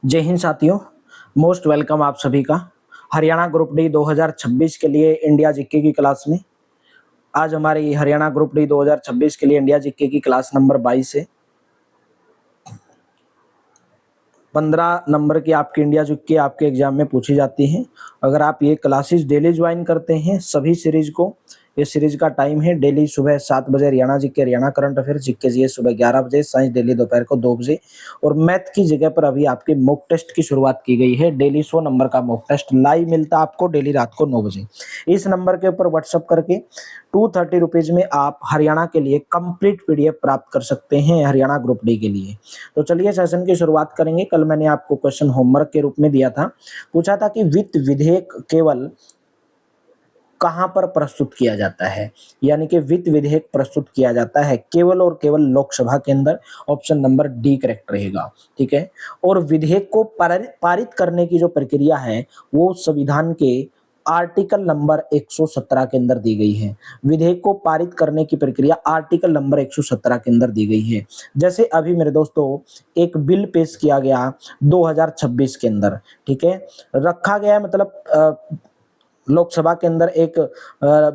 जय हिंद साथियों। Most welcome आप सभी का हरियाणा ग्रुप डी 2026 के लिए इंडिया जीके की क्लास में। आज हमारी हरियाणा ग्रुप डी 2026 के लिए इंडिया जीके की क्लास नंबर 22 है। 15 नंबर की आपकी इंडिया जीके आपके एग्जाम में पूछी जाती है। अगर आप ये क्लासेस डेली ज्वाइन करते हैं सभी सीरीज को, ये सीरीज का टाइम है डेली सुबह 7 बजे Haryana GK, Haryana current affair, GK GS सुबह 11 बजे, साइंस डेली दोपहर को 2 बजे। और मैथ की जगह पर अभी आपके मॉक टेस्ट की शुरुआत की गई है। डेली 100 नंबर का मॉक टेस्ट लाइव मिलता है आपको डेली रात को 9 बजे। इस नंबर के ऊपर व्हाट्सअप करके 230 रुपीज में आप हरियाणा के लिए कंप्लीट पीडीएफ प्राप्त कर सकते हैं हरियाणा ग्रुप डी के लिए। तो चलिए सेशन की शुरुआत करेंगे। कल मैंने आपको क्वेश्चन होमवर्क के रूप में दिया था, पूछा था कि वित्त विधेयक केवल कहां पर प्रस्तुत किया जाता है, यानी कि वित्त विधेयक प्रस्तुत किया जाता है केवल और केवल लोकसभा के अंदर। ऑप्शन नंबर डी करेक्ट रहेगा, ठीक है। और विधेयक को पारित करने की जो प्रक्रिया है वो संविधान के आर्टिकल नंबर 117 के अंदर दी गई है। विधेयक को पारित करने की प्रक्रिया आर्टिकल नंबर 117 के अंदर दी गई है। जैसे अभी मेरे दोस्तों एक बिल पेश किया गया 2026 के अंदर, ठीक है, रखा गया मतलब लोकसभा के अंदर एक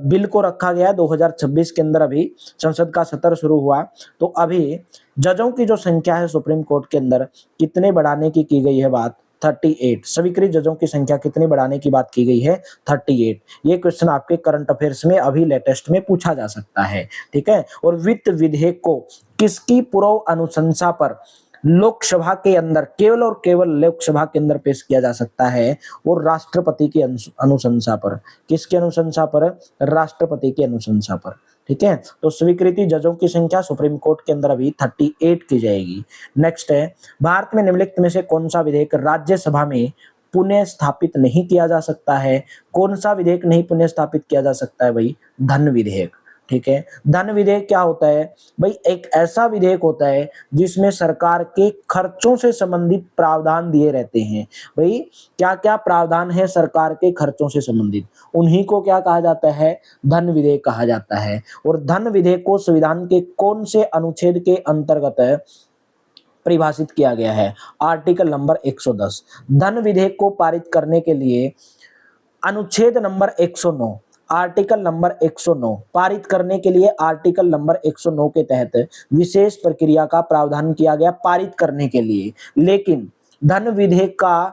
बिल को रखा गया है 2026 के अंदर। अभी संसद का सत्र शुरू हुआ तो अभी जजों की जो संख्या है सुप्रीम कोर्ट के अंदर कितने बढ़ाने की गई है बात, 38। स्वीकृत जजों की संख्या कितनी बढ़ाने की बात की गई है, 38। ये क्वेश्चन आपके करंट अफेयर्स में अभी लेटेस्ट में पूछा जा सकता है, ठीक है। और वित्त विधेयक को किसकी पूर्व अनुशंसा पर लोकसभा के अंदर, केवल और केवल लोकसभा के अंदर पेश किया जा सकता है, और राष्ट्रपति की अनुशंसा पर। किसकी अनुशंसा पर, राष्ट्रपति की अनुशंसा पर, ठीक है। तो स्वीकृति जजों की संख्या सुप्रीम कोर्ट के अंदर अभी 38 की जाएगी। नेक्स्ट है, भारत में निम्नलिखित में से कौन सा विधेयक राज्यसभा में पुनः स्थापित नहीं किया जा सकता है। कौन सा विधेयक नहीं पुनः स्थापित किया जा सकता है भाई, धन विधेयक, ठीक है। धन विधेयक क्या होता है भाई, एक ऐसा विधेयक होता है जिसमें सरकार के खर्चों से संबंधित प्रावधान दिए रहते हैं। भाई क्या क्या प्रावधान है सरकार के खर्चों से संबंधित, उन्हीं को क्या कहा जाता है, धन विधेयक कहा जाता है। और धन विधेयक को संविधान के कौन से अनुच्छेद के अंतर्गत परिभाषित किया गया है, आर्टिकल नंबर 110। धन विधेयक को पारित करने के लिए अनुच्छेद नंबर 109, आर्टिकल नंबर 109 पारित करने के लिए आर्टिकल नंबर 109 के तहत विशेष प्रक्रिया का प्रावधान किया गया पारित करने के लिए। लेकिन धन विधेयक का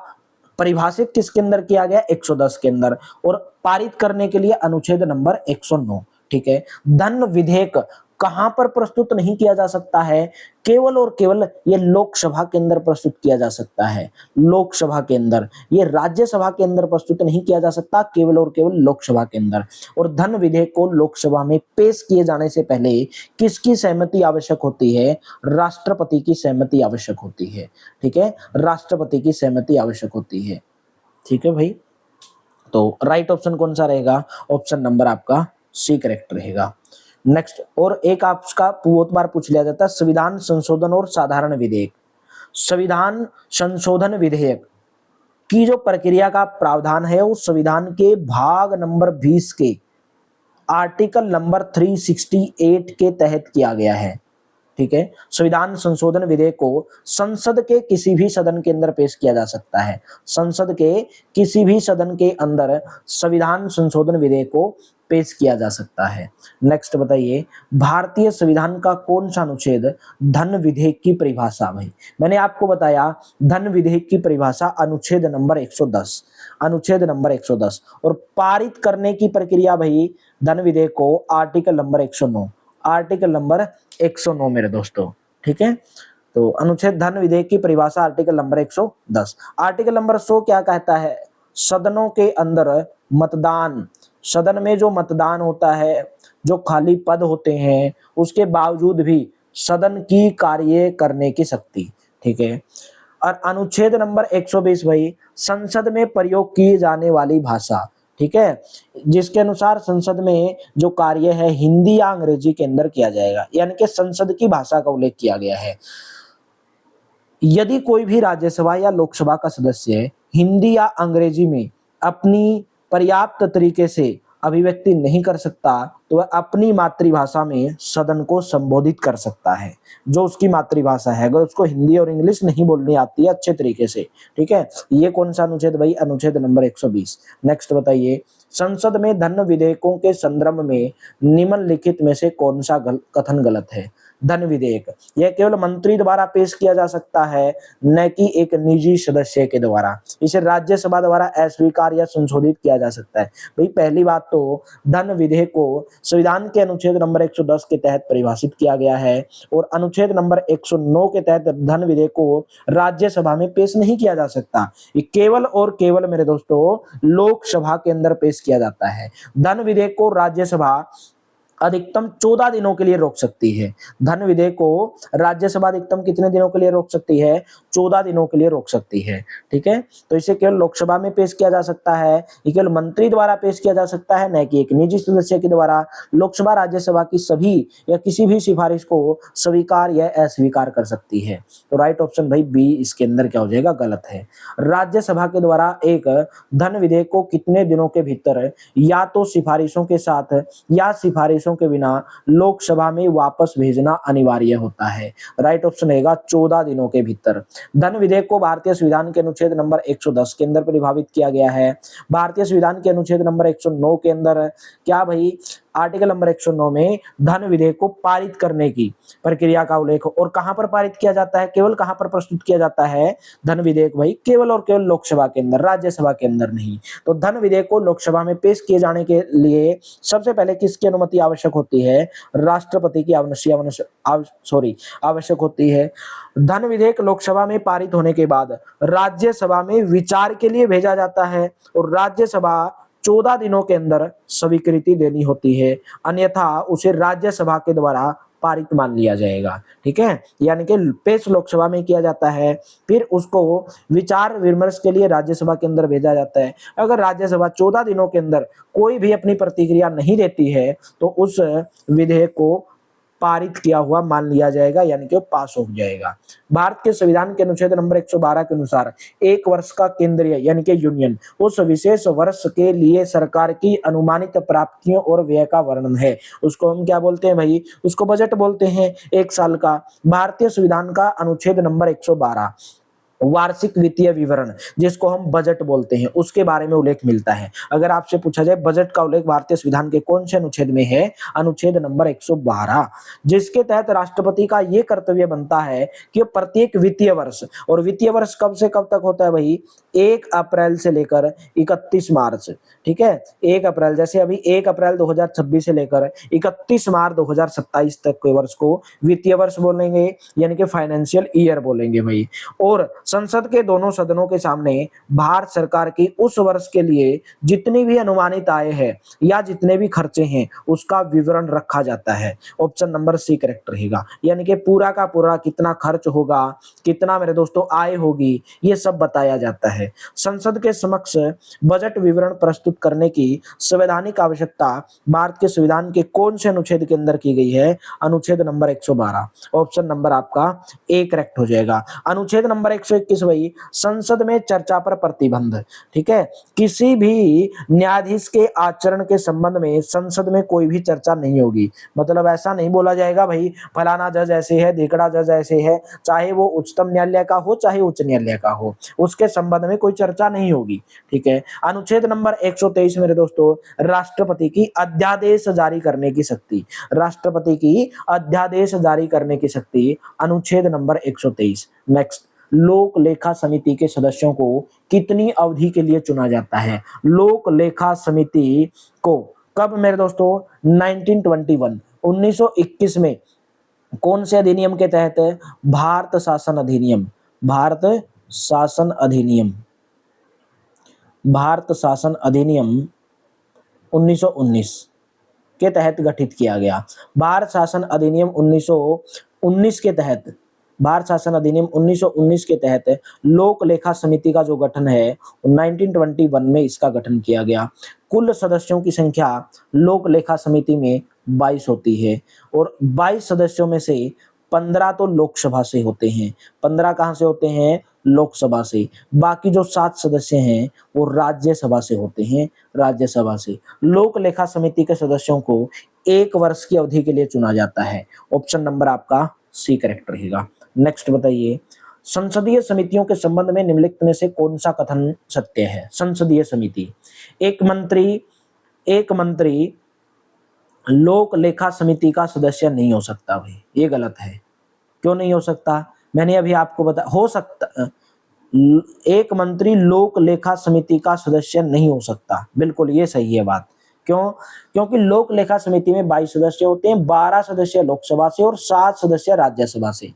परिभाषित किसके अंदर किया गया, 110 के अंदर, और पारित करने के लिए अनुच्छेद नंबर 109, ठीक है। धन विधेयक कहां पर प्रस्तुत नहीं किया जा सकता है, केवल और केवल ये लोकसभा के अंदर प्रस्तुत किया जा सकता है, लोकसभा के अंदर। ये राज्यसभा के अंदर प्रस्तुत नहीं किया जा सकता, केवल और केवल लोकसभा के अंदर। और धन विधेयक को लोकसभा में पेश किए जाने से पहले किसकी सहमति आवश्यक होती है, राष्ट्रपति की सहमति आवश्यक होती है, ठीक है। राष्ट्रपति की सहमति आवश्यक होती है, ठीक है भाई। तो राइट ऑप्शन कौन सा रहेगा, ऑप्शन नंबर आपका सी करेक्ट रहेगा। नेक्स्ट, और एक आपका बहुत बार पूछ लिया जाता है, संविधान संशोधन और साधारण विधेयक। संविधान संशोधन विधेयक की जो प्रक्रिया का प्रावधान है वो संविधान के भाग नंबर 20 के आर्टिकल नंबर 368 के तहत किया गया है, ठीक है। संविधान संशोधन विधेयक को संसद के किसी भी सदन के अंदर पेश किया जा सकता है। संसद के किसी भी सदन के अंदर संविधान संशोधन विधेयक को पेश किया जा सकता है। नेक्स्ट बताइए, भारतीय संविधान का कौन सा अनुच्छेद धन विधेयक की परिभाषा, भाई मैंने आपको बताया धन विधेयक की परिभाषा अनुच्छेद नंबर 110, अनुच्छेद नंबर 110। और पारित करने की प्रक्रिया भाई धन विधेयक को आर्टिकल नंबर 109, आर्टिकल नंबर 109 मेरे दोस्तों, ठीक है। तो अनुच्छेद धन विधेयक की परिभाषा आर्टिकल नंबर 110। आर्टिकल नंबर 100 क्या कहता है, सदनों के अंदर मतदान, सदन में जो मतदान होता है, जो खाली पद होते हैं, उसके बावजूद भी सदन की कार्य करने की शक्ति, ठीक है। और अनुच्छेद नंबर 120 भाई संसद में प्रयोग की जाने वाली भाषा, ठीक है, जिसके अनुसार संसद में जो कार्य है हिंदी या अंग्रेजी के अंदर किया जाएगा, यानी कि संसद की भाषा का उल्लेख किया गया है। यदि कोई भी राज्यसभा या लोकसभा का सदस्य हिंदी या अंग्रेजी में अपनी पर्याप्त तरीके से अभिव्यक्ति नहीं कर सकता तो वह अपनी मातृभाषा में सदन को संबोधित कर सकता है, जो उसकी मातृभाषा है। अगर उसको हिंदी और इंग्लिश नहीं बोलनी आती है अच्छे तरीके से, ठीक है। ये कौन सा अनुच्छेद भाई? अनुच्छेद नंबर 120। नेक्स्ट बताइए, संसद में धन विधेयकों के संदर्भ में निम्नलिखित में से कौन सा कथन गलत है? धन विधेयक यह केवल मंत्री द्वारा पेश किया जा सकता है, न कि एक निजी सदस्य के द्वारा। इसे राज्यसभा द्वारा अस्वीकार या संशोधित किया जा सकता है। भाई पहली बात तो धन विधेयक को संविधान के अनुच्छेद नंबर 110 के तहत परिभाषित किया गया है और अनुच्छेद नंबर 109 के तहत धन विधेयक को राज्यसभा में पेश नहीं किया जा सकता। ये केवल और केवल मेरे दोस्तों लोकसभा के अंदर पेश किया जाता है। धन विधेयक को राज्यसभा अधिकतम 14 दिनों के लिए रोक सकती है। धन विधेयक को राज्यसभा अधिकतम कितने दिनों के लिए रोक सकती है? 14 दिनों के लिए रोक सकती है, ठीक है। तो इसे केवल लोकसभा में पेश किया जा सकता है, ये केवल मंत्री द्वारा पेश किया जा सकता है, न कि एक निजी सदस्य के द्वारा। लोकसभा राज्यसभा की सभी या किसी भी सिफारिश को स्वीकार या अस्वीकार कर सकती है। तो राइट ऑप्शन भाई बी इसके अंदर क्या हो जाएगा? गलत है। राज्यसभा के द्वारा एक धन विधेयक को कितने दिनों के भीतर या तो सिफारिशों के साथ या सिफारिशों के बिना लोकसभा में वापस भेजना अनिवार्य होता है? राइट ऑप्शन रहेगा 14 दिनों के भीतर। धन विधेयक को भारतीय संविधान के अनुच्छेद नंबर 110 के अंदर परिभाषित किया गया है। भारतीय संविधान के अनुच्छेद नंबर 109 के अंदर क्या भाई? आर्टिकल नंबर 109 में धन विधेयक को पारित करने की प्रक्रिया का उल्लेख। और कहां पर पारित किया जाता है? केवल कहां पर प्रस्तुत किया जाता है धन विधेयक भाई? केवल और केवल लोकसभा के अंदर, राज्यसभा के अंदर नहीं। तो धन विधेयक को लोकसभा में पेश किए जाने के लिए सबसे पहले किसकी अनुमति आवश्यक होती है? राष्ट्रपति की आवश्यक होती है। धन विधेयक लोकसभा में पारित होने के बाद राज्यसभा में विचार के लिए भेजा जाता है और राज्यसभा 14 दिनों के अंदर स्वीकृति देनी होती है, अन्यथा उसे राज्यसभा के द्वारा पारित मान लिया जाएगा, ठीक है। यानी कि पेश लोकसभा में किया जाता है, फिर उसको विचार विमर्श के लिए राज्यसभा के अंदर भेजा जाता है। अगर राज्यसभा 14 दिनों के अंदर कोई भी अपनी प्रतिक्रिया नहीं देती है तो उस विधेयक को पारित किया हुआ मान लिया जाएगा, यानी कि पास हो जाएगा। भारत के संविधान के अनुच्छेद नंबर 112 के अनुसार एक वर्ष का केंद्रीय यानी कि यूनियन उस विशेष वर्ष के लिए सरकार की अनुमानित प्राप्तियों और व्यय का वर्णन है। उसको हम क्या बोलते हैं भाई? उसको बजट बोलते हैं, एक साल का। भारतीय संविधान का अनुच्छेद नंबर 112 वार्षिक वित्तीय विवरण, जिसको हम बजट बोलते हैं, उसके बारे में उल्लेख मिलता है। अगर आपसे पूछा जाए बजट का उल्लेख भारतीय संविधान के कौन से अनुच्छेद में है? अनुच्छेद नंबर 112, जिसके तहत राष्ट्रपति का यह कर्तव्य बनता है कि प्रत्येक वित्तीय वर्ष, और वित्तीय वर्ष कब से कब तक होता है भाई? 1 अप्रैल से लेकर 31 मार्च, ठीक है। 1 अप्रैल, जैसे अभी 1 अप्रैल 2026 से लेकर 31 मार्च 2027 तक के वर्ष को वित्तीय वर्ष बोलेंगे, यानी कि फाइनेंशियल ईयर बोलेंगे भाई। और संसद के दोनों सदनों के सामने भारत सरकार की उस वर्ष के लिए जितनी भी अनुमानित आय है या जितने भी खर्चे हैं उसका विवरण रखा जाता है। ऑप्शन नंबर सी करेक्ट रहेगा, यानी कि पूरा का पूरा कितना खर्च होगा, कितना मेरे दोस्तों आय होगी, ये सब बताया जाता है। संसद के समक्ष बजट विवरण प्रस्तुत करने की संवैधानिक आवश्यकता भारत के संविधान के कौन से अनुच्छेद के अंदर की गई है? अनुच्छेद नंबर 112। ऑप्शन नंबर आपका ए करेक्ट हो जाएगा। अनुच्छेद नंबर 121 भाई, संसद में चर्चा पर प्रतिबंध, ठीक है। किसी भी न्यायाधीश के आचरण के संबंध में संसद में कोई भी चर्चा नहीं होगी। मतलब ऐसा नहीं बोला जाएगा भाई फलाना जज ऐसे है, ढेकड़ा जज ऐसे है, चाहे वो उच्चतम न्यायालय का हो चाहे उच्च न्यायालय का हो, उसके संबंध में कोई चर्चा नहीं होगी, ठीक है। अनुच्छेद नंबर 123 मेरे दोस्तों, राष्ट्रपति की अध्यादेश जारी करने की शक्ति, राष्ट्रपति की अध्यादेश जारी करने की शक्ति, अनुच्छेद नंबर 123। नेक्स्ट, लोक लेखा समिति के सदस्यों को कितनी अवधि के लिए चुना जाता है? लोक लेखा समिति को कब मेरे दोस्तों? 1921 में कौन से अधिनियम के तहत? भारत शासन अधिनियम, भारत शासन अधिनियम, भारत शासन अधिनियम 1919 के तहत गठित किया गया। भारत शासन अधिनियम 1919 के तहत, भारत शासन अधिनियम 1919 के तहत लोक लेखा समिति का जो गठन है 1921 में इसका गठन किया गया। कुल सदस्यों की संख्या लोक लेखा समिति में 22 होती है और 22 सदस्यों में से 15 तो लोकसभा से होते हैं। 15 कहां से होते हैं? लोकसभा से, बाकी जो 7 सदस्य हैं वो राज्यसभा से होते हैं, राज्यसभा से। लोक लेखा समिति के सदस्यों को 1 वर्ष की अवधि के लिए चुना जाता है। ऑप्शन नंबर आपका सी करेक्ट रहेगा। नेक्स्ट बताइए, संसदीय समितियों के संबंध में निम्नलिखित में से कौन सा कथन सत्य है? संसदीय समिति, एक मंत्री लोक लेखा समिति का सदस्य नहीं हो सकता भाई, ये गलत है। क्यों नहीं हो सकता? मैंने अभी आपको हो सकता, एक मंत्री लोक लेखा समिति का सदस्य नहीं हो सकता, बिल्कुल ये सही है बात। क्यों? क्योंकि लोक लेखा समिति में 22 सदस्य होते हैं, 12 सदस्य लोकसभा से और 7 सदस्य राज्यसभा से।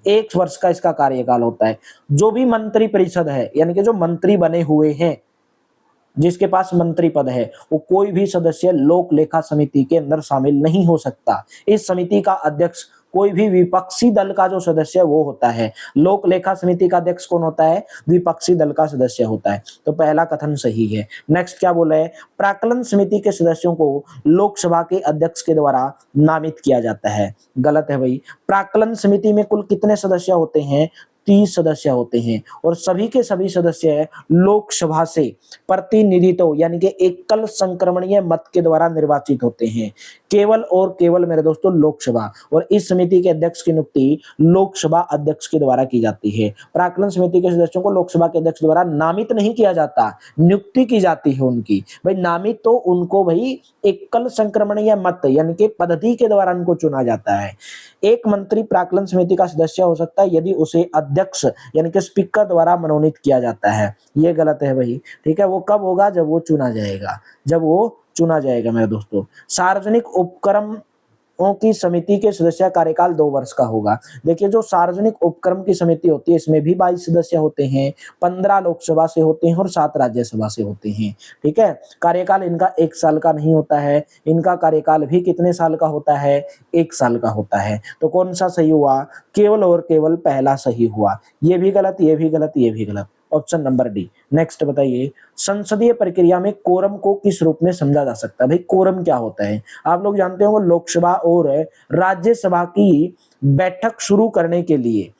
1 वर्ष का इसका कार्यकाल होता है। जो भी मंत्री परिषद है, यानी कि जो मंत्री बने हुए हैं, जिसके पास मंत्री पद है, वो कोई भी सदस्य लोक लेखा समिति के अंदर शामिल नहीं हो सकता। इस समिति का अध्यक्ष कोई भी विपक्षी दल का जो सदस्य है वो होता है। लोक लेखा समिति का अध्यक्ष कौन होता है? विपक्षी दल का सदस्य होता है। तो पहला कथन सही है। नेक्स्ट क्या बोला है? प्राक्कलन समिति के सदस्यों को लोकसभा के अध्यक्ष के द्वारा नामित किया जाता है। गलत है भाई। प्राक्कलन समिति में कुल कितने सदस्य होते हैं? 30 सदस्य होते हैं और सभी के सभी सदस्य लोकसभा से प्रतिनिधित्व यानी कि एकल संक्रमणीय मत के द्वारा निर्वाचित होते हैं। केवल और केवल मेरे दोस्तों लोकसभा, और इस समिति के अध्यक्ष की नियुक्ति लोकसभा अध्यक्ष के द्वारा की जाती है। प्राक्कलन समिति के सदस्यों को लोकसभा के अध्यक्ष द्वारा नामित नहीं किया जाता, नियुक्ति की जाती है उनकी। भाई नामित तो उनको भाई एकल संक्रमणीय मत यानी कि पद्धति के द्वारा उनको चुना जाता है। एक मंत्री प्राक्कलन समिति का सदस्य हो सकता है यदि उसे अध्यक्ष यानी कि स्पीकर द्वारा मनोनीत किया जाता है। ये गलत है भाई, ठीक है। वो कब होगा? जब वो चुना जाएगा, जब वो चुना जाएगा मेरे दोस्तों। सार्वजनिक उपक्रमों की समिति के सदस्य कार्यकाल 2 वर्ष का होगा। देखिए जो सार्वजनिक उपक्रम की समिति होती है इसमें भी 22 सदस्य होते हैं, 15 लोकसभा से होते हैं और 7 राज्यसभा से होते हैं, ठीक है। कार्यकाल इनका 1 साल का नहीं होता है, इनका कार्यकाल भी कितने साल का होता है? 1 साल का होता है। तो कौन सा सही हुआ? केवल और केवल पहला सही हुआ। ये भी गलत, ये भी गलत, ये भी गलत। Option number D. नेक्स्ट बताइए, संसदीय प्रक्रिया में कोरम को किस रूप में समझा जा सकता है? भाई कोरम क्या होता है? आप लोग जानते हो लोकसभा और राज्यसभा की बैठक शुरू करने के लिए,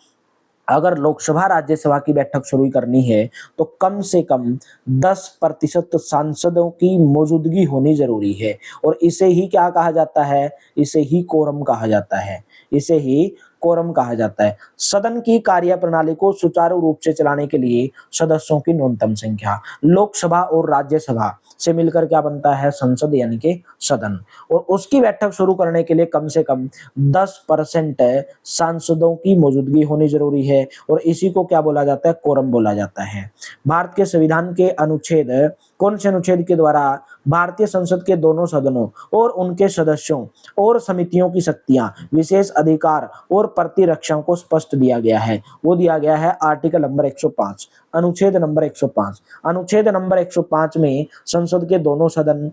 अगर लोकसभा राज्यसभा की बैठक शुरू करनी है तो कम से कम 10% सांसदों की मौजूदगी होनी जरूरी है और इसे ही क्या कहा जाता है? इसे ही कोरम कहा जाता है, इसे ही कोरम कहा जाता है। सदन की कार्यप्रणाली को सुचारू रूप से चलाने के लिए सदस्यों की न्यूनतम संख्या, लोकसभा और राज्यसभा से मिलकर क्या बनता है? संसद यानी कि सदन। और उसकी बैठक शुरू करने के लिए कम से कम 10% सांसदों की मौजूदगी होनी जरूरी है और इसी को क्या बोला जाता है? कोरम बोला जाता है। भारत के संविधान के अनुच्छेद, कौन से अनुच्छेद के द्वारा भारतीय संसद के दोनों सदनों और उनके सदस्यों और समितियों की शक्तियां, विशेष अधिकार और प्रतिरक्षाओं को स्पष्ट दिया गया है? वो दिया गया है आर्टिकल नंबर 105, अनुच्छेद नंबर 105। अनुच्छेद नंबर 105 में संसद के दोनों सदन,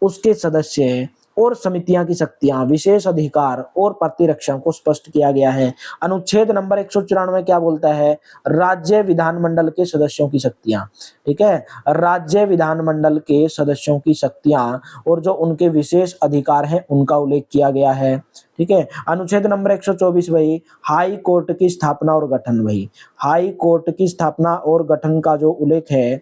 उसके सदस्य और समितियां की शक्तियां, विशेष अधिकार और प्रतिरक्षा को स्पष्ट किया गया है। अनुच्छेद नंबर 194 क्या बोलता है? राज्य विधानमंडल के सदस्यों की शक्तियां, ठीक है, राज्य विधानमंडल के सदस्यों की शक्तियां और जो उनके विशेष अधिकार हैं उनका उल्लेख किया गया है, ठीक है। अनुच्छेद नंबर 124 भाई हाई कोर्ट की स्थापना और गठन, भाई हाई कोर्ट की स्थापना और गठन का जो उल्लेख है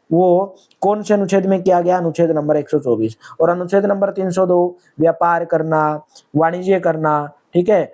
वो कौन से अनुच्छेद में किया गया? अनुच्छेद नंबर 124। और अनुच्छेद नंबर 302 व्यापार करना, वाणिज्य करना, ठीक है,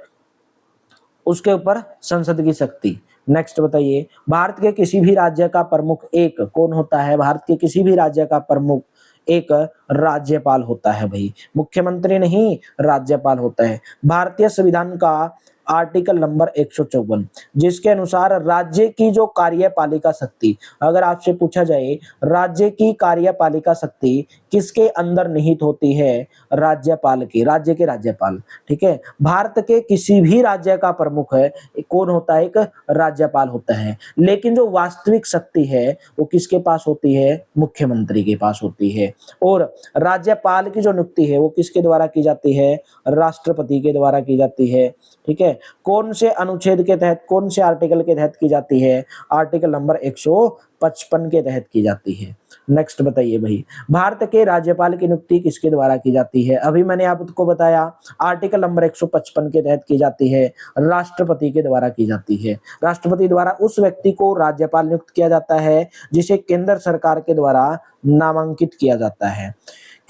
उसके ऊपर संसद की शक्ति। नेक्स्ट बताइए, भारत के किसी भी राज्य का प्रमुख एक कौन होता है? भारत के किसी भी राज्य का प्रमुख एक राज्यपाल होता है भाई, मुख्यमंत्री नहीं, राज्यपाल होता है। भारतीय संविधान का आर्टिकल नंबर 154 जिसके अनुसार राज्य की जो कार्यपालिका शक्ति, अगर आपसे पूछा जाए राज्य की कार्यपालिका शक्ति किसके अंदर निहित होती है? राज्यपाल की, राज्य के राज्यपाल, ठीक है। भारत के किसी भी राज्य का प्रमुख है कौन होता है? एक राज्यपाल होता है। लेकिन जो वास्तविक शक्ति है वो किसके पास होती है? मुख्यमंत्री के पास होती है। और राज्यपाल की जो नियुक्ति है वो किसके द्वारा की जाती है? राष्ट्रपति के द्वारा की जाती है, ठीक है। कौन से अनुच्छेद के तहत, कौन से आर्टिकल के तहत की जाती है? आर्टिकल नंबर 155 के तहत की जाती है। नेक्स्ट बताइए भाई, भारत के राज्यपाल की नियुक्ति किसके द्वारा की जाती है? अभी मैंने आपको बताया आर्टिकल नंबर 155 के तहत की जाती है, राष्ट्रपति के द्वारा की जाती है। राष्ट्रपति द्वारा उस व्यक्ति को राज्यपाल नियुक्त किया जाता है जिसे केंद्र सरकार के द्वारा नामांकित किया जाता है।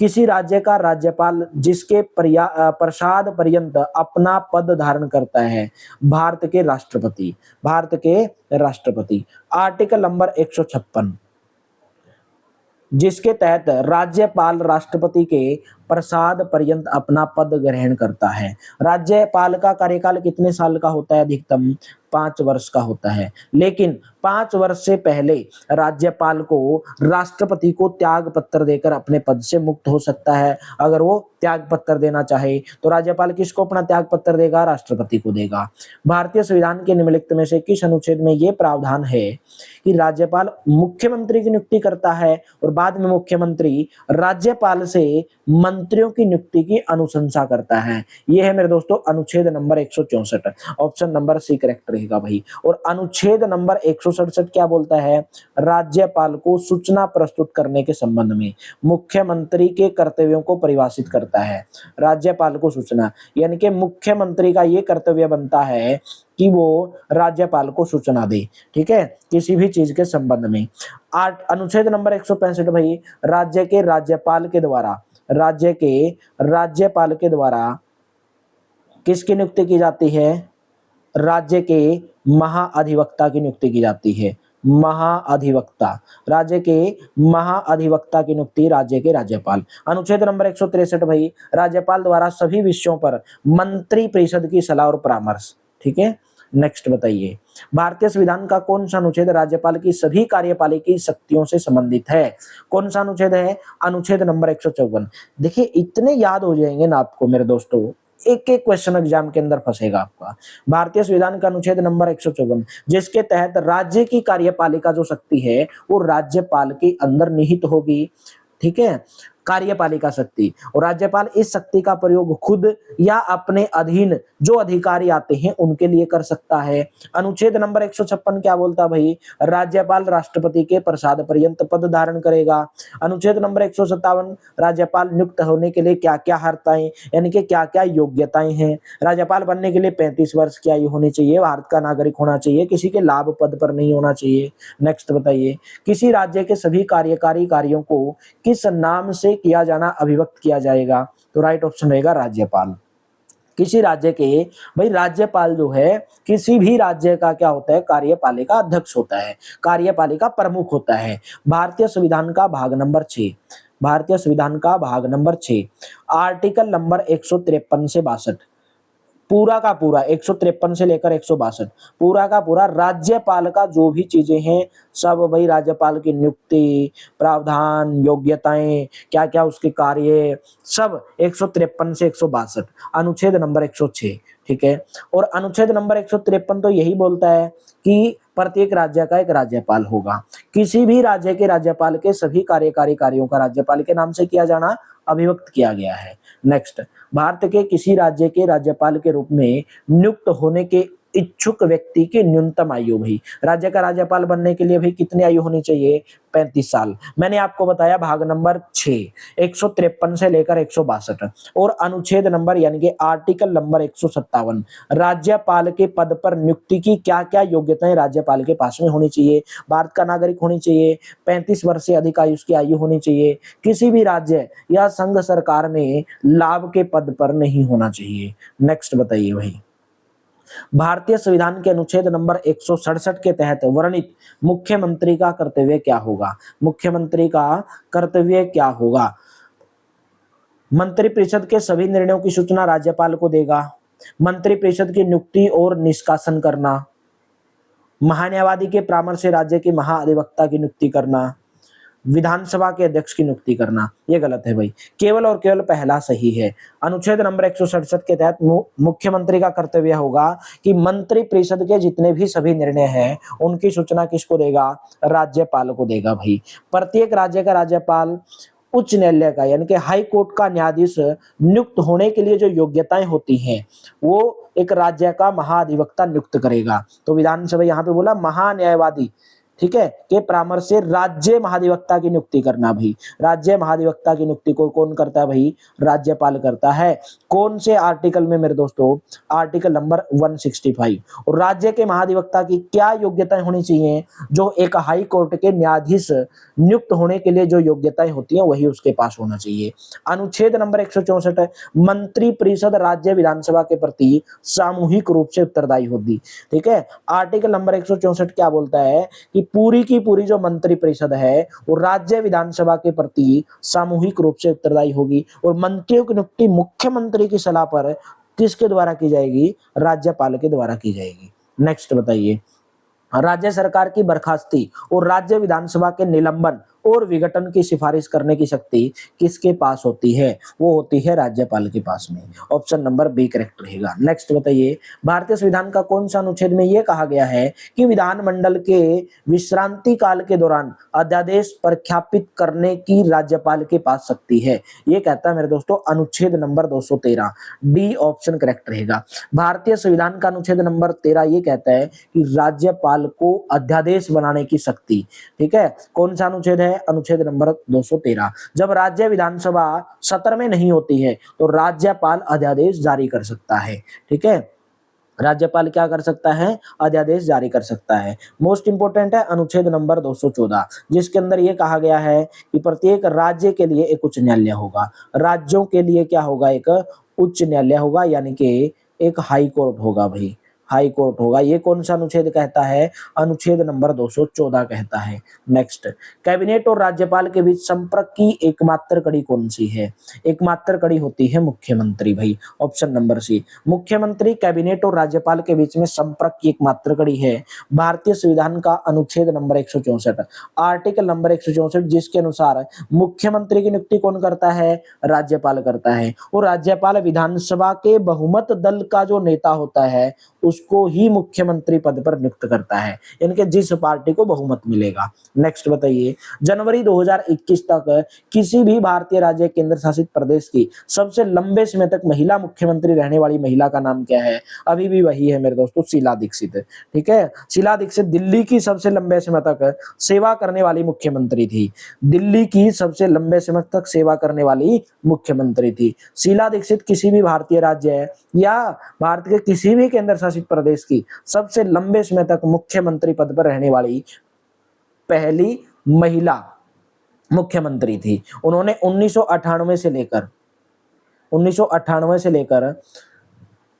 किसी राज्य का राज्यपाल जिसके प्रसाद पर्यंत अपना पद धारण करता है, भारत के राष्ट्रपति, भारत के राष्ट्रपति। आर्टिकल नंबर 156 जिसके तहत राज्यपाल राष्ट्रपति के प्रसाद पर्यंत अपना पद ग्रहण करता है। राज्यपाल का कार्यकाल कितने साल का होता है? अधिकतम 5 वर्ष का होता है, लेकिन 5 वर्ष से पहले राज्यपाल को राष्ट्रपति को त्याग पत्र देकर अपने पद से मुक्त हो सकता है। अगर वो त्याग पत्र देना चाहे तो राज्यपाल किसको अपना त्याग पत्र देगा? राष्ट्रपति को देगा। भारतीय संविधान के निम्नलिखित में से किस अनुच्छेद में यह प्रावधान है कि राज्यपाल मुख्यमंत्री की नियुक्ति करता है और बाद में मुख्यमंत्री राज्यपाल से मंत्रियों की नियुक्ति की अनुशंसा करता है? यह है मेरे दोस्तों अनुच्छेद number 164। Option number C correct रहेगा भाई। और अनुच्छेद नंबर 167 क्या बोलता है? राज्यपाल को सूचना प्रस्तुत करने के संबंध में मुख्यमंत्री के कर्तव्यों को परिभाषित करता है। राज्यपाल को सूचना, यानी कि मुख्यमंत्री का यह कर्तव्य बनता है कि वो राज्यपाल को सूचना दे, ठीक है, किसी भी चीज के संबंध में। अनुच्छेद नंबर 165 भाई, राज्य के राज्यपाल के द्वारा, राज्य के राज्यपाल के द्वारा किसकी नियुक्ति की जाती है? राज्य के महाअधिवक्ता की नियुक्ति की जाती है। महाअधिवक्ता, राज्य के महाअधिवक्ता की नियुक्ति राज्य के राज्यपाल। अनुच्छेद नंबर 163 भाई, राज्यपाल द्वारा सभी विषयों पर मंत्री परिषद की सलाह और परामर्श, ठीक है। नेक्स्ट बताइए, भारतीय संविधान का कौन सा अनुच्छेद राज्यपाल की सभी कार्यपालिकी शक्तियों से संबंधित है? कौन सा अनुच्छेद है? अनुच्छेद नंबर 154। देखिए इतने याद हो जाएंगे ना आपको मेरे दोस्तों, एक एक क्वेश्चन एग्जाम के अंदर फंसेगा आपका। भारतीय संविधान का अनुच्छेद नंबर 154 जिसके तहत राज्य की कार्यपालिका जो शक्ति है वो राज्यपाल के अंदर निहित होगी, ठीक है, कार्यपालिका शक्ति। और राज्यपाल इस शक्ति का प्रयोग खुद या अपने अधीन जो अधिकारी आते हैं उनके लिए कर सकता है। अनुच्छेद नंबर 156 क्या बोलता है भाई? राज्यपाल राष्ट्रपति के प्रसाद पर्यंत पद धारण करेगा। अनुच्छेद नंबर 157, राज्यपाल नियुक्त होने के लिए क्या क्या अर्हताएं यानी कि क्या क्या योग्यताएं हैं? राज्यपाल बनने के लिए 35 वर्ष की आयु होनी चाहिए, भारत का नागरिक होना चाहिए, किसी के लाभ पद पर नहीं होना चाहिए। नेक्स्ट बताइए, किसी राज्य के सभी कार्यकारी कार्यों को किस नाम से किया जाना अभिव्यक्त किया जाएगा? तो राइट ऑप्शन रहेगा राज्यपाल। किसी राज्य के, भाई राज्यपाल जो है किसी भी राज्य का क्या होता है? कार्यपालिका अध्यक्ष होता है, कार्यपालिका प्रमुख होता है। भारतीय संविधान का भाग नंबर 6, भारतीय संविधान का भाग नंबर 6 आर्टिकल नंबर 153 से 62 पूरा का पूरा 153 से लेकर 162 पूरा का पूरा राज्यपाल का जो भी चीजें हैं सब भाई राज्यपाल की नियुक्ति, प्रावधान, योग्यताएं, क्या क्या उसके कार्य, सब 153 से 162 अनुच्छेद नंबर 106, ठीक है। और अनुच्छेद नंबर 153 तो यही बोलता है कि प्रत्येक राज्य का एक राज्यपाल होगा। किसी भी राज्य के राज्यपाल के सभी कार्यकारी कार्यों का राज्यपाल के नाम से किया जाना अभिव्यक्त किया गया है। नेक्स्ट, भारत के किसी राज्य के राज्यपाल के रूप में नियुक्त होने के इच्छुक व्यक्ति की न्यूनतम आयु, भाई राज्य का राज्यपाल बनने के लिए भाई कितनी आयु होनी चाहिए? 35 साल। मैंने आपको बताया भाग नंबर 6 153 से लेकर 162 और अनुच्छेद नंबर यानी कि आर्टिकल नंबर 157 राज्यपाल के पद पर नियुक्ति की क्या क्या योग्यताएं राज्यपाल के पास में होनी चाहिए? भारत का नागरिक होनी चाहिए, 35 वर्ष से अधिक आयु की आयु होनी चाहिए, किसी भी राज्य या संघ सरकार में लाभ के पद पर नहीं होना चाहिए। नेक्स्ट बताइए भाई, भारतीय संविधान के अनुच्छेद नंबर 167 के तहत वर्णित मुख्यमंत्री का कर्तव्य क्या होगा? मुख्यमंत्री का कर्तव्य क्या होगा? मंत्रिपरिषद के सभी निर्णयों की सूचना राज्यपाल को देगा, मंत्रिपरिषद की नियुक्ति और निष्कासन करना, महान्यायवादी के परामर्श से राज्य के महाअधिवक्ता की नियुक्ति करना, विधानसभा के अध्यक्ष की नियुक्ति करना। ये गलत है भाई, केवल और केवल पहला सही है। अनुच्छेद नंबर 167 के तहत मुख्यमंत्री का कर्तव्य होगा कि मंत्रिपरिषद के जितने भी सभी निर्णय हैं उनकी सूचना किसको देगा? राज्यपाल को देगा भाई। प्रत्येक राज्य का राज्यपाल उच्च न्यायालय का यानी कि हाई कोर्ट का न्यायाधीश नियुक्त होने के लिए जो योग्यताएं होती हैं वो एक राज्य का महाअधिवक्ता नियुक्त करेगा। तो विधानसभा यहाँ पे बोला महान्यायवादी, ठीक है, के परामर्श से राज्य महाधिवक्ता की नियुक्ति करना भाई। राज्य महाधिवक्ता की नियुक्ति को कौन करता है भाई? राज्यपाल करता है। कौन से आर्टिकल में मेरे दोस्तों? Article number 165। और राज्य के महाधिवक्ता की क्या योग्यताएं होनी चाहिए? जो एक हाई कोर्ट के न्यायाधीश नियुक्त होने के लिए जो योग्यताएं होती हैं वही उसके पास होना चाहिए। अनुच्छेद नंबर 164, मंत्री परिषद राज्य विधानसभा के प्रति सामूहिक रूप से उत्तरदायी होगी। ठीक है, आर्टिकल नंबर 164 क्या बोलता है कि पूरी की पूरी जो मंत्री परिषद है वो राज्य विधानसभा के प्रति सामूहिक रूप से उत्तरदायी होगी। और मंत्रियों की नियुक्ति मुख्यमंत्री की सलाह पर किसके द्वारा की जाएगी? राज्यपाल के द्वारा की जाएगी। नेक्स्ट बताइए, राज्य सरकार की बर्खास्ती और राज्य विधानसभा के निलंबन और विघटन की सिफारिश करने की शक्ति किसके पास होती है? वो होती है राज्यपाल के पास में। ऑप्शन नंबर बी करेक्ट रहेगा। नेक्स्ट बताइए, भारतीय संविधान का कौन सा अनुच्छेद में यह कहा गया है कि विधानमंडल के विश्रांति काल के दौरान अध्यादेश प्रख्यापित करने की राज्यपाल के पास शक्ति है? ये कहता है मेरे दोस्तों अनुच्छेद नंबर 213। डी ऑप्शन करेक्ट रहेगा। भारतीय संविधान का अनुच्छेद नंबर 13 ये कहता है कि राज्यपाल को अध्यादेश बनाने की शक्ति। ठीक है, कौन सा अनुच्छेद है? अनुच्छेद नंबर 213। जब राज्य विधानसभा सत्र में नहीं होती है तो राज्यपाल अध्यादेश जारी कर सकता है। ठीक है, राज्यपाल क्या कर सकता है? अध्यादेश जारी कर सकता है। मोस्ट इंपोर्टेंट है अनुच्छेद नंबर 214, जिसके अंदर यह कहा गया है कि प्रत्येक राज्य के लिए एक उच्च न्यायालय होगा। राज्यों के लिए क्या होगा? एक उच्च न्यायालय होगा, यानी कि एक हाई कोर्ट होगा भाई, हाई कोर्ट होगा। ये कौन सा अनुच्छेद कहता है? अनुच्छेद नंबर 214 कहता है। नेक्स्ट, कैबिनेट और राज्यपाल के बीच संपर्क की एकमात्र कड़ी कौन सी है? एकमात्र कड़ी होती है मुख्यमंत्री भाई। ऑप्शन नंबर सी, मुख्यमंत्री कैबिनेट और राज्यपाल के बीच में संपर्क की एकमात्र कड़ी है। भारतीय संविधान का अनुच्छेद नंबर 164, आर्टिकल नंबर 164, जिसके अनुसार मुख्यमंत्री की नियुक्ति कौन करता है? राज्यपाल करता है। और राज्यपाल विधानसभा के बहुमत दल का जो नेता होता है उसको ही मुख्यमंत्री पद पर नियुक्त करता है, यानी कि जिस पार्टी को बहुमत मिलेगा। नेक्स्ट बताइए, जनवरी 2021 तक किसी भी भारतीय राज्य केंद्र शासित प्रदेश की सबसे लंबे समय तक महिला मुख्यमंत्री रहने वाली महिला का नाम क्या है? अभी भी वही है मेरे दोस्तों, शीला दीक्षित। ठीक है, शीला दीक्षित दिल्ली की सबसे लंबे समय तक सेवा करने वाली मुख्यमंत्री थी। दिल्ली की सबसे लंबे समय तक सेवा करने वाली मुख्यमंत्री थी शीला दीक्षित। किसी भी भारतीय राज्य या भारत के किसी भी केंद्र शासित प्रदेश की सबसे लंबे समय तक मुख्यमंत्री पद पर रहने वाली पहली महिला मुख्यमंत्री थी। उन्होंने 1998 से लेकर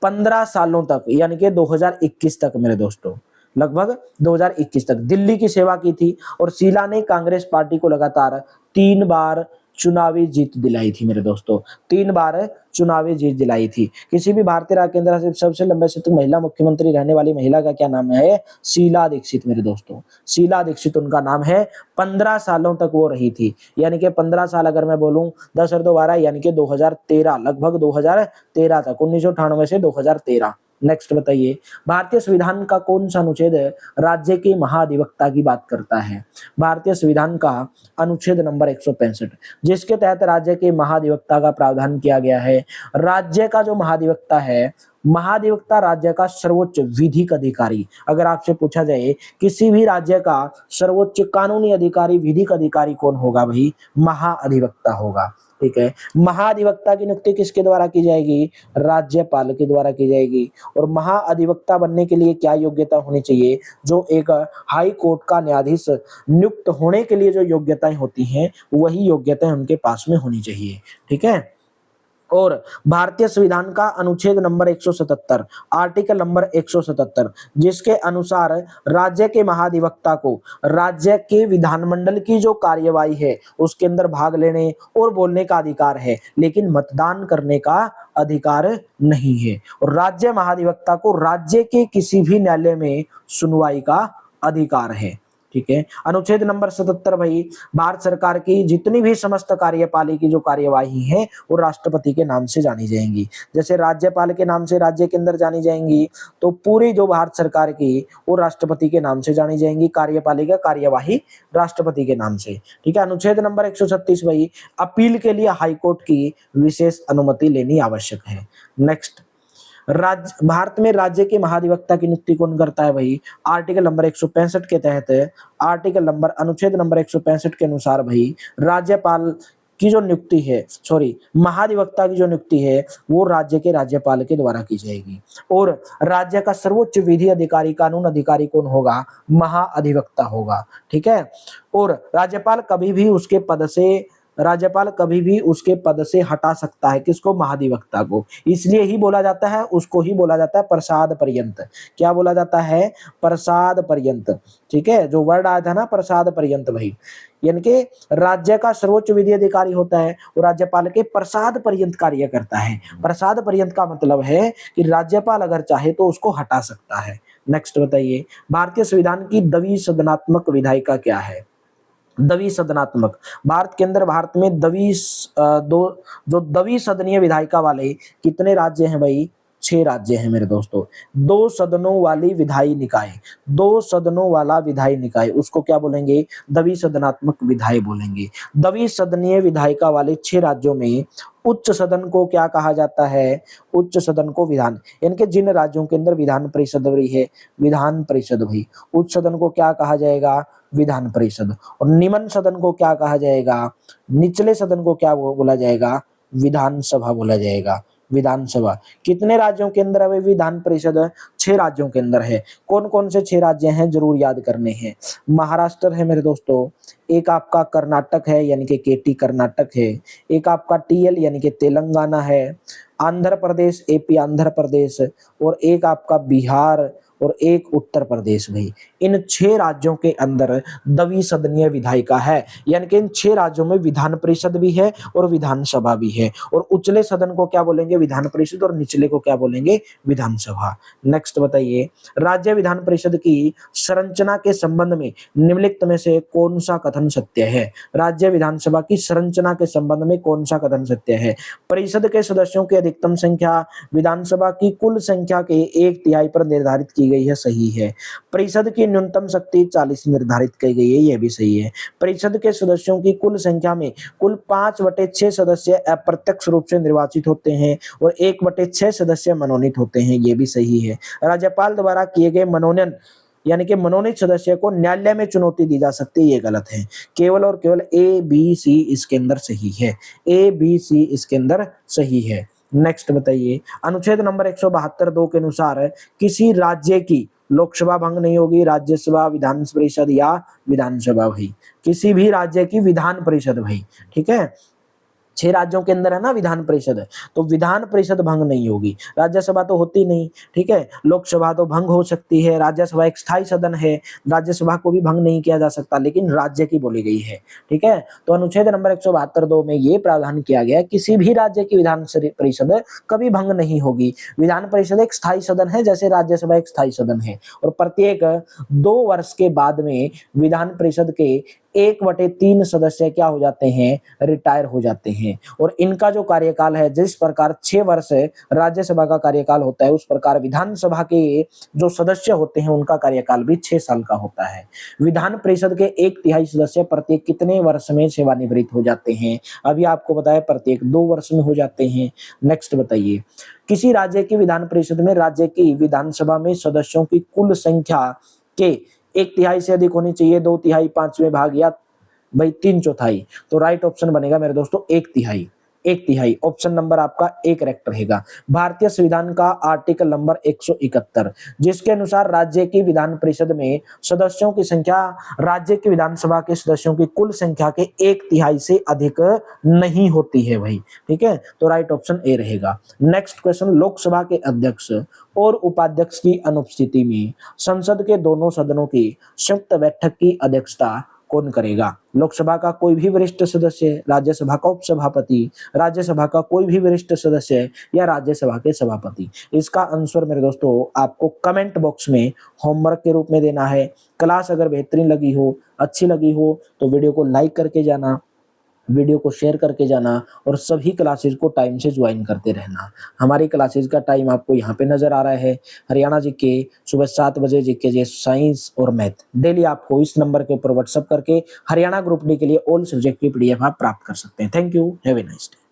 15 सालों तक, यानी कि 2021 तक मेरे दोस्तों, लगभग 2021 तक दिल्ली की सेवा की थी। और शीला ने कांग्रेस पार्टी को लगातार 3 बार चुनावी जीत दिलाई थी मेरे दोस्तों, 3 बार चुनावी जीत दिलाई थी। किसी भी भारतीय राज्य केंद्र शासित सबसे लंबे समय तक महिला मुख्यमंत्री रहने वाली महिला का क्या नाम है? शीला दीक्षित मेरे दोस्तों, शीला दीक्षित उनका नाम है। 15 सालों तक वो रही थी, यानी कि 15 साल अगर मैं बोलूं 10 और 2 12, यानी कि 2013, लगभग 2013 तक, 1998 से 2013। नेक्स्ट बताइए, भारतीय संविधान का कौन सा अनुच्छेद राज्य के महाधिवक्ता की बात करता है? भारतीय संविधान का अनुच्छेद नंबर 165, जिसके तहत राज्य के महाधिवक्ता का प्रावधान किया गया है। राज्य का जो महाधिवक्ता है, महाधिवक्ता राज्य का सर्वोच्च विधिक अधिकारी। अगर आपसे पूछा जाए किसी भी राज्य का सर्वोच्च कानूनी अधिकारी, विधिक अधिकारी कौन होगा भाई? महाधिवक्ता होगा। ठीक है, महाधिवक्ता की नियुक्ति किसके द्वारा की जाएगी? राज्यपाल के द्वारा की जाएगी। और महाधिवक्ता बनने के लिए क्या योग्यता होनी चाहिए? जो एक हाई कोर्ट का न्यायाधीश नियुक्त होने के लिए जो योग्यताएं होती हैं वही योग्यताएं उनके पास में होनी चाहिए। ठीक है, और भारतीय संविधान का अनुच्छेद नंबर 177, आर्टिकल नंबर 177, जिसके अनुसार राज्य के महाधिवक्ता को राज्य के विधानमंडल की जो कार्यवाही है उसके अंदर भाग लेने और बोलने का अधिकार है, लेकिन मतदान करने का अधिकार नहीं है। और राज्य महाधिवक्ता को राज्य के किसी भी न्यायालय में सुनवाई का अधिकार है। ठीक है, अनुच्छेद नंबर 77 भाई, भारत सरकार की जितनी भी समस्त कार्यपालिका की जो कार्यवाही है वो राष्ट्रपति के नाम से जानी जाएंगी। जैसे राज्यपाल के नाम से राज्य के अंदर जानी जाएंगी, तो पूरी जो भारत सरकार की वो राष्ट्रपति के नाम से जानी जाएंगी। कार्यपालिका कार्यवाही राष्ट्रपति के नाम से। ठीक है, अनुच्छेद नंबर 136 भाई, अपील के लिए हाईकोर्ट की विशेष अनुमति लेनी आवश्यक है। नेक्स्ट, भारत में राज्य के महाधिवक्ता की नियुक्ति कौन करता है भाई? आर्टिकल नंबर 165 के तहत, आर्टिकल नंबर अनुच्छेद नंबर 165 के अनुसार भाई राज्यपाल की जो नियुक्ति है, सॉरी, महाधिवक्ता की जो नियुक्ति है वो राज्य के राज्यपाल के द्वारा की जाएगी। और राज्य का सर्वोच्च विधि अधिकारी, कानून अधिकारी कौन होगा? महाअधिवक्ता होगा। ठीक है। और राज्यपाल कभी भी उसके पद से हटा सकता है, किसको? महाधिवक्ता को। इसलिए ही बोला जाता है, उसको ही बोला जाता है प्रसाद पर्यंत। क्या बोला जाता है? प्रसाद पर्यंत। ठीक है, जो वर्ड आया था ना प्रसाद पर्यंत भाई, यानी कि राज्य का सर्वोच्च विधि अधिकारी होता है और राज्यपाल के प्रसाद पर्यंत कार्य करता है। प्रसाद पर्यंत का मतलब है कि राज्यपाल अगर चाहे तो उसको हटा सकता है। नेक्स्ट बताइए, भारतीय संविधान की द्विसदनात्मक विधायिका क्या है? द्विसदनात्मक, भारत में द्विसदनीय विधायिका वाले कितने राज्य हैं भाई? 6 राज्य हैं मेरे दोस्तों। 2 सदनों वाली विधायी निकाय, 2 सदनों वाला विधायी निकाय, उसको क्या बोलेंगे? द्विसदनात्मक विधायी बोलेंगे। द्विसदनीय विधायिका वाले 6 राज्यों में उच्च सदन को क्या कहा जाता है? उच्च सदन को विधान, यानी कि जिन राज्यों के अंदर विधान परिषद रही है, विधान परिषद भाई, उच्च सदन को क्या कहा जाएगा? विधान परिषद। और निम्न सदन को क्या कहा जाएगा? निचले सदन को क्या बोला जाएगा? विधानसभा बोला जाएगा। विधानसभा कितने राज्यों के अंदर है विधान परिषद? 6 राज्यों के अंदर है। कौन कौन से 6 राज्य हैं जरूर याद करने हैं? महाराष्ट्र है मेरे दोस्तों, एक आपका कर्नाटक है यानी कि केटी कर्नाटक है, एक आपका टीएल यानी कि तेलंगाना है, आंध्र प्रदेश एपी आंध्र प्रदेश, और एक आपका बिहार और एक उत्तर प्रदेश भाई। इन 6 राज्यों के अंदर द्विसदनीय विधायिका है, यानी कि इन 6 राज्यों में विधान परिषद भी है और विधानसभा भी है। और उचले सदन को क्या बोलेंगे? विधान परिषद, और निचले को क्या बोलेंगे? विधानसभा। नेक्स्ट बताइए, राज्य विधान परिषद की संरचना के संबंध में निम्नलिखित में से कौन सा कथन सत्य है? राज्य विधानसभा की संरचना के संबंध में कौन सा कथन सत्य है? परिषद के सदस्यों की अधिकतम संख्या विधानसभा की कुल संख्या के 1/3 पर निर्धारित की गई है, सही है। परिषद की न्यूनतम शक्ति 40 निर्धारित की गई है, यह भी सही है। परिषद के सदस्यों की कुल संख्या में कुल 5/6 सदस्य अप्रत्यक्ष रूप से निर्वाचित होते हैं और 1/6 सदस्य मनोनीत होते हैं, यह भी सही है। राज्यपाल द्वारा किए गए मनोनयन यानी कि मनोनीत सदस्य को न्यायालय में चुनौती दी जा सकती है, ये गलत है। केवल और केवल ए बी सी इसके अंदर सही है, ए बी सी इसके अंदर सही है। नेक्स्ट बताइए, अनुच्छेद नंबर 172 के अनुसार किसी राज्य की लोकसभा भंग नहीं होगी, राज्यसभा, विधान परिषद या विधानसभा भाई, किसी भी राज्य की विधान परिषद भाई। ठीक है, 6 राज्यों के अंदर है ना विधान परिषद, तो विधान परिषद भंग नहीं होगी। राज्यसभा तो होती नहीं, ठीक है, लोकसभा तो भंग हो सकती है, राज्यसभा एक स्थायी सदन है, राज्यसभा को भी भंग नहीं किया जा सकता, लेकिन राज्य की बोली गई है। ठीक है, तो अनुच्छेद नंबर 172 में ये प्रावधान किया गया, किसी भी राज्य की विधान परिषद कभी भंग नहीं होगी। विधान परिषद एक स्थायी सदन है, जैसे राज्यसभा एक स्थायी सदन है, और प्रत्येक 2 वर्ष के बाद में विधान परिषद के 1/3 सदस्य क्या हो जाते हैं? रिटायर हो जाते हैं। और इनका जो कार्यकाल है, जिस प्रकार 6 वर्ष राज्यसभा का कार्यकाल होता है, उस प्रकार विधानसभा के जो सदस्य होते हैं उनका कार्यकाल भी 6 साल का होता है। विधान परिषद के 1/3 सदस्य प्रत्येक कितने वर्ष में सेवानिवृत्त हो जाते हैं? अभी आपको बताया प्रत्येक 2 वर्ष में हो जाते हैं। नेक्स्ट बताइए, किसी राज्य की विधान परिषद में राज्य की विधानसभा में सदस्यों की कुल संख्या के 1/3 से अधिक होनी चाहिए, 2/3, 5वें भाग या भाई 3/4। तो राइट ऑप्शन बनेगा मेरे दोस्तों 1/3। 1/3 ऑप्शन नंबर आपका ए करेक्ट रहेगा। भारतीय संविधान का आर्टिकल नंबर 171, जिसके अनुसार राज्य की विधान परिषद में सदस्यों की संख्या राज्य की विधानसभा के सदस्यों की कुल संख्या के 1/3 से अधिक नहीं होती है भाई। ठीक है, तो राइट ऑप्शन ए रहेगा। नेक्स्ट क्वेश्चन, लोकसभा के अध्यक्ष और उपाध्यक्ष की अनुपस्थिति में संसद के दोनों सदनों की संयुक्त बैठक की अध्यक्षता कौन करेगा? लोकसभा का कोई भी वरिष्ठ सदस्य, राज्यसभा का उपसभापति, राज्यसभा का कोई भी वरिष्ठ सदस्य या राज्यसभा के सभापति। इसका आंसर मेरे दोस्तों आपको कमेंट बॉक्स में होमवर्क के रूप में देना है। क्लास अगर बेहतरीन लगी हो, अच्छी लगी हो, तो वीडियो को लाइक करके जाना, वीडियो को शेयर करके जाना, और सभी क्लासेज को टाइम से ज्वाइन करते रहना। हमारी क्लासेज का टाइम आपको यहाँ पे नजर आ रहा है। हरियाणा जीके सुबह 7 बजे, जीके साइंस और मैथ डेली आपको इस नंबर के ऊपर व्हाट्सएप करके हरियाणा ग्रुप डी के लिए ऑल सब्जेक्ट की पीडीएफ आप प्राप्त कर सकते हैं। Thank you, have a nice day.